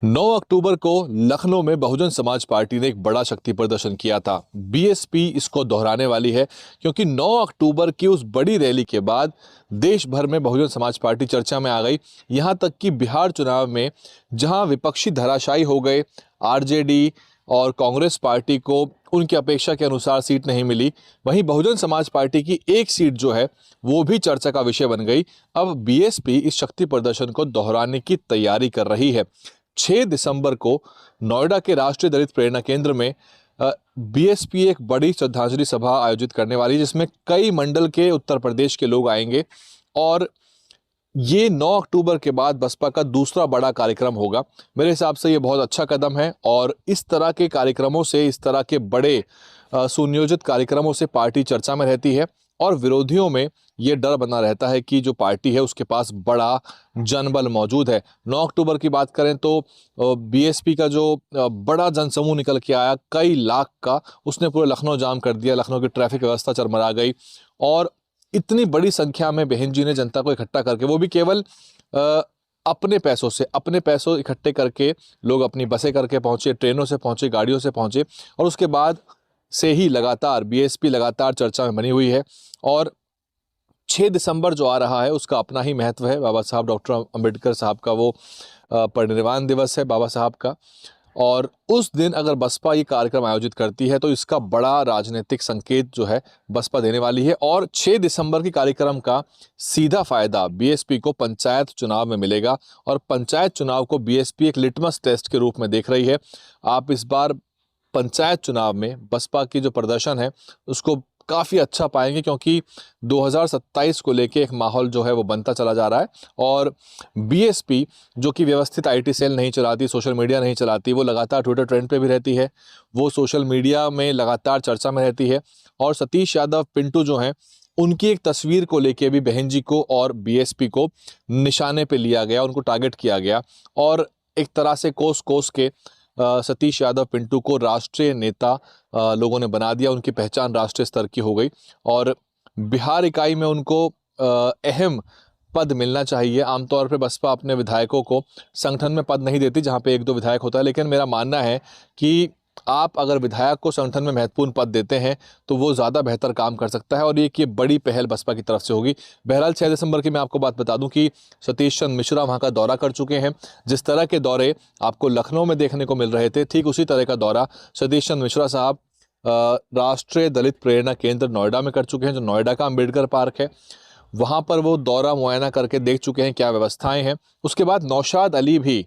9 अक्टूबर को लखनऊ में बहुजन समाज पार्टी ने एक बड़ा शक्ति प्रदर्शन किया था। बीएसपी इसको दोहराने वाली है क्योंकि 9 अक्टूबर की उस बड़ी रैली के बाद देश भर में बहुजन समाज पार्टी चर्चा में आ गई। यहां तक कि बिहार चुनाव में जहां विपक्षी धराशायी हो गए, आरजेडी और कांग्रेस पार्टी को उनकी अपेक्षा के अनुसार सीट नहीं मिली, वहीं बहुजन समाज पार्टी की एक सीट जो है वो भी चर्चा का विषय बन गई। अब बीएसपी इस शक्ति प्रदर्शन को दोहराने की तैयारी कर रही है। 6 दिसंबर को नोएडा के राष्ट्रीय दलित प्रेरणा केंद्र में बीएसपी एक बड़ी श्रद्धांजलि सभा आयोजित करने वाली है, जिसमें कई मंडल के उत्तर प्रदेश के लोग आएंगे और ये 9 अक्टूबर के बाद बसपा का दूसरा बड़ा कार्यक्रम होगा। मेरे हिसाब से ये बहुत अच्छा कदम है और इस तरह के कार्यक्रमों से, इस तरह के बड़े सुनियोजित कार्यक्रमों से पार्टी चर्चा में रहती है और विरोधियों में ये डर बना रहता है कि जो पार्टी है उसके पास बड़ा जनबल मौजूद है। 9 अक्टूबर की बात करें तो बीएसपी का जो बड़ा जनसमूह निकल के आया, कई लाख का, उसने पूरे लखनऊ जाम कर दिया। लखनऊ की ट्रैफिक व्यवस्था चरमरा गई और इतनी बड़ी संख्या में बहन जी ने जनता को इकट्ठा करके, वो भी केवल अपने पैसों से, अपने पैसों इकट्ठे करके लोग अपनी बसें करके पहुंचे, ट्रेनों से पहुंचे, गाड़ियों से पहुंचे और उसके बाद से ही लगातार बीएसपी लगातार चर्चा में बनी हुई है। और 6 दिसंबर जो आ रहा है उसका अपना ही महत्व है। बाबा साहब डॉक्टर अंबेडकर साहब का वो परिनिर्वाण दिवस है बाबा साहब का, और उस दिन अगर बसपा ये कार्यक्रम आयोजित करती है तो इसका बड़ा राजनीतिक संकेत जो है बसपा देने वाली है। और 6 दिसंबर के कार्यक्रम का सीधा फायदा बीएसपी को पंचायत चुनाव में मिलेगा और पंचायत चुनाव को बीएसपी एक लिटमस टेस्ट के रूप में देख रही है। आप इस बार पंचायत चुनाव में बसपा की जो प्रदर्शन है उसको काफ़ी अच्छा पाएंगे क्योंकि 2027 को लेके एक माहौल जो है वो बनता चला जा रहा है और बीएसपी जो कि व्यवस्थित आईटी सेल नहीं चलाती, सोशल मीडिया नहीं चलाती, वो लगातार ट्विटर ट्रेंड पे भी रहती है, वो सोशल मीडिया में लगातार चर्चा में रहती है। और सतीश यादव पिंटू जो हैं उनकी एक तस्वीर को लेके भी बहन जी को और बीएसपी को निशाने पे लिया गया, उनको टारगेट किया गया और एक तरह से कोस कोस के सतीश यादव पिंटू को राष्ट्रीय नेता लोगों ने बना दिया। उनकी पहचान राष्ट्रीय स्तर की हो गई और बिहार इकाई में उनको अहम पद मिलना चाहिए। आमतौर पर बसपा अपने विधायकों को संगठन में पद नहीं देती जहां पे 1-2 विधायक होता है, लेकिन मेरा मानना है कि आप अगर विधायक को संगठन में महत्वपूर्ण पद देते हैं तो वो ज़्यादा बेहतर काम कर सकता है और ये बड़ी पहल बसपा की तरफ से होगी। बहरहाल 6 दिसंबर की मैं आपको बात बता दूं कि सतीश चंद्र मिश्रा वहां का दौरा कर चुके हैं। जिस तरह के दौरे आपको लखनऊ में देखने को मिल रहे थे, ठीक उसी तरह का दौरा सतीश चंद्र मिश्रा साहब राष्ट्रीय दलित प्रेरणा केंद्र नोएडा में कर चुके हैं, जो नोएडा का अम्बेडकर पार्क है। वहाँ पर वो दौरा मुआयना करके देख चुके हैं क्या व्यवस्थाएँ हैं। उसके बाद नौशाद अली भी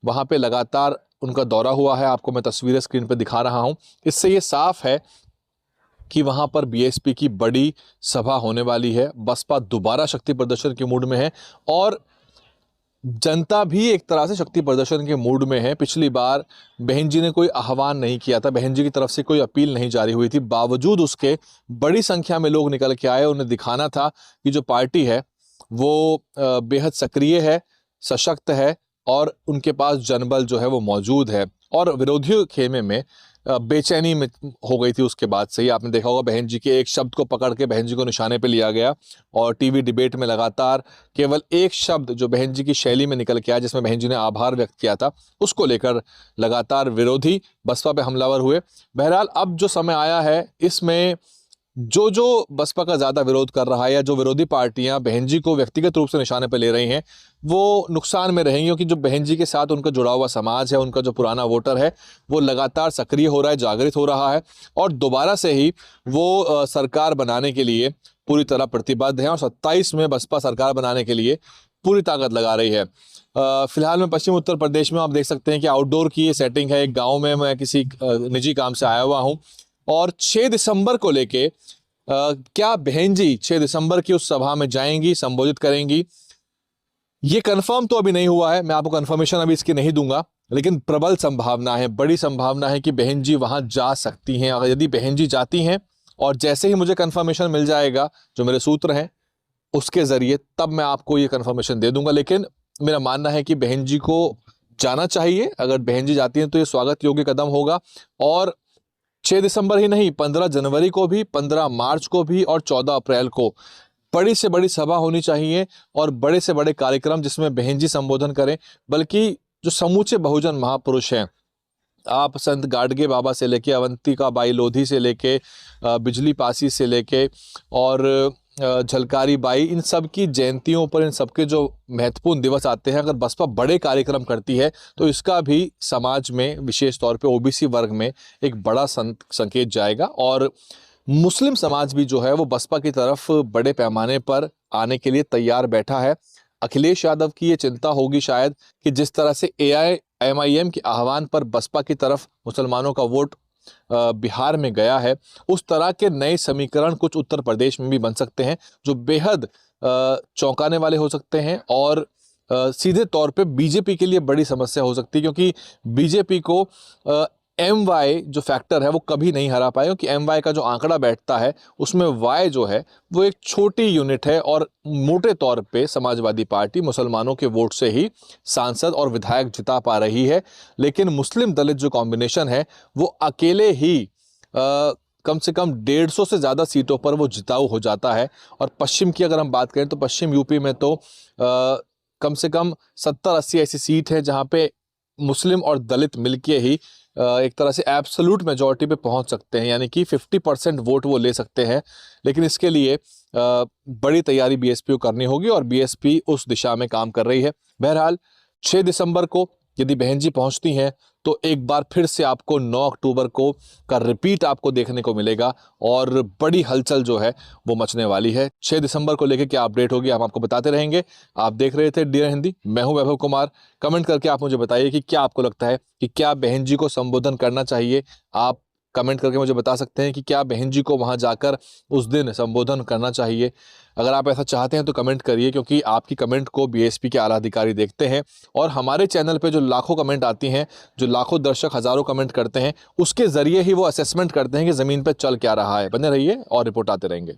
वहाँ पर लगातार उनका दौरा हुआ है, आपको मैं तस्वीरें स्क्रीन पर दिखा रहा हूं। इससे ये साफ है कि वहां पर बीएसपी की बड़ी सभा होने वाली है। बसपा दोबारा शक्ति प्रदर्शन के मूड में है और जनता भी एक तरह से शक्ति प्रदर्शन के मूड में है। पिछली बार बहन जी ने कोई आह्वान नहीं किया था, बहन जी की तरफ से कोई अपील नहीं जारी हुई थी, बावजूद उसके बड़ी संख्या में लोग निकल के आए। उन्हें दिखाना था कि जो पार्टी है वो बेहद सक्रिय है, सशक्त है और उनके पास जनबल जो है वो मौजूद है। और विरोधियों खेमे में बेचैनी में हो गई थी। उसके बाद से ही आपने देखा होगा बहन जी के एक शब्द को पकड़ के बहन जी को निशाने पे लिया गया और टीवी डिबेट में लगातार केवल एक शब्द जो बहन जी की शैली में निकल के आया, जिसमें बहन जी ने आभार व्यक्त किया था, उसको लेकर लगातार विरोधी बसपा पे हमलावर हुए। बहरहाल अब जो समय आया है इसमें जो बसपा का ज़्यादा विरोध कर रहा है या जो विरोधी पार्टियां बहन जी को व्यक्तिगत रूप से निशाने पर ले रही हैं वो नुकसान में रहेंगी, क्योंकि जो बहन जी के साथ उनका जुड़ा हुआ समाज है, उनका जो पुराना वोटर है वो लगातार सक्रिय हो रहा है, जागृत हो रहा है और दोबारा से ही वो सरकार बनाने के लिए पूरी तरह प्रतिबद्ध है और 27 में बसपा सरकार बनाने के लिए पूरी ताकत लगा रही है। फिलहाल मैं पश्चिम उत्तर प्रदेश में, आप देख सकते हैं कि आउटडोर की ये सेटिंग है। एक गाँव में मैं किसी निजी काम से आया हुआ हूँ और 6 दिसंबर को लेके क्या बहन जी 6 दिसंबर की उस सभा में जाएंगी, संबोधित करेंगी, ये कंफर्म तो अभी नहीं हुआ है। मैं आपको कंफर्मेशन अभी इसकी नहीं दूंगा, लेकिन प्रबल संभावना है, बड़ी संभावना है कि बहन जी वहां जा सकती हैं। अगर यदि बहन जी जाती हैं और जैसे ही मुझे कंफर्मेशन मिल जाएगा जो मेरे सूत्र हैं उसके जरिए, तब मैं आपको ये कंफर्मेशन दे दूंगा। लेकिन मेरा मानना है कि बहन जी को जाना चाहिए। अगर बहन जी जाती हैं तो ये स्वागत योग्य कदम होगा और 6 दिसंबर ही नहीं, 15 जनवरी को भी, 15 मार्च को भी और 14 अप्रैल को बड़ी से बड़ी सभा होनी चाहिए और बड़े से बड़े कार्यक्रम जिसमें बहन जी संबोधन करें। बल्कि जो समूचे बहुजन महापुरुष हैं, आप संत गाडगे बाबा से लेके अवंतिका बाई लोधी से लेके बिजली पासी से लेके और झलकारी बाई, इन सब की जयंतियों पर, इन सबके जो महत्वपूर्ण दिवस आते हैं, अगर बसपा बड़े कार्यक्रम करती है तो इसका भी समाज में, विशेष तौर पे ओबीसी वर्ग में एक बड़ा संकेत जाएगा। और मुस्लिम समाज भी जो है वो बसपा की तरफ बड़े पैमाने पर आने के लिए तैयार बैठा है। अखिलेश यादव की ये चिंता होगी शायद कि जिस तरह से एआईएमआईएम के आह्वान पर बसपा की तरफ मुसलमानों का वोट बिहार में गया है, उस तरह के नए समीकरण कुछ उत्तर प्रदेश में भी बन सकते हैं जो बेहद चौंकाने वाले हो सकते हैं और सीधे तौर पे बीजेपी के लिए बड़ी समस्या हो सकती है, क्योंकि बीजेपी को MY जो फैक्टर है वो कभी नहीं हरा पाएगा, क्योंकि MY का जो आंकड़ा बैठता है उसमें Y जो है वो एक छोटी यूनिट है और मोटे तौर पे समाजवादी पार्टी मुसलमानों के वोट से ही सांसद और विधायक जिता पा रही है। लेकिन मुस्लिम दलित जो कॉम्बिनेशन है वो अकेले ही कम से कम 150 से ज़्यादा सीटों पर वो जिताऊ हो जाता है। और पश्चिम की अगर हम बात करें तो पश्चिम यूपी में तो कम से कम 70-80 ऐसी सीट है जहाँ पे मुस्लिम और दलित मिलके ही एक तरह से एब्सोल्यूट मेजॉरिटी पे पहुंच सकते हैं, यानी कि 50% वोट वो ले सकते हैं। लेकिन इसके लिए बड़ी तैयारी बीएसपी को करनी होगी और बीएसपी उस दिशा में काम कर रही है। बहरहाल 6 दिसंबर को यदि बहन जी पहुंचती हैं तो एक बार फिर से आपको 9 अक्टूबर को का रिपीट आपको देखने को मिलेगा और बड़ी हलचल जो है वो मचने वाली है। 6 दिसंबर को लेकर क्या अपडेट होगी हम आपको बताते रहेंगे। आप देख रहे थे डियर हिंदी, मैं हूं वैभव कुमार। कमेंट करके आप मुझे बताइए कि क्या आपको लगता है कि क्या बहन जी को संबोधन करना चाहिए। आप कमेंट करके मुझे बता सकते हैं कि क्या बहन जी को वहां जाकर उस दिन संबोधन करना चाहिए। अगर आप ऐसा चाहते हैं तो कमेंट करिए, क्योंकि आपकी कमेंट को बीएसपी के आला अधिकारी देखते हैं और हमारे चैनल पे जो लाखों कमेंट आती हैं, जो लाखों दर्शक हजारों कमेंट करते हैं, उसके जरिए ही वो असेसमेंट करते हैं कि ज़मीन पर चल क्या रहा है। बने रहिए और रिपोर्ट आते रहेंगे।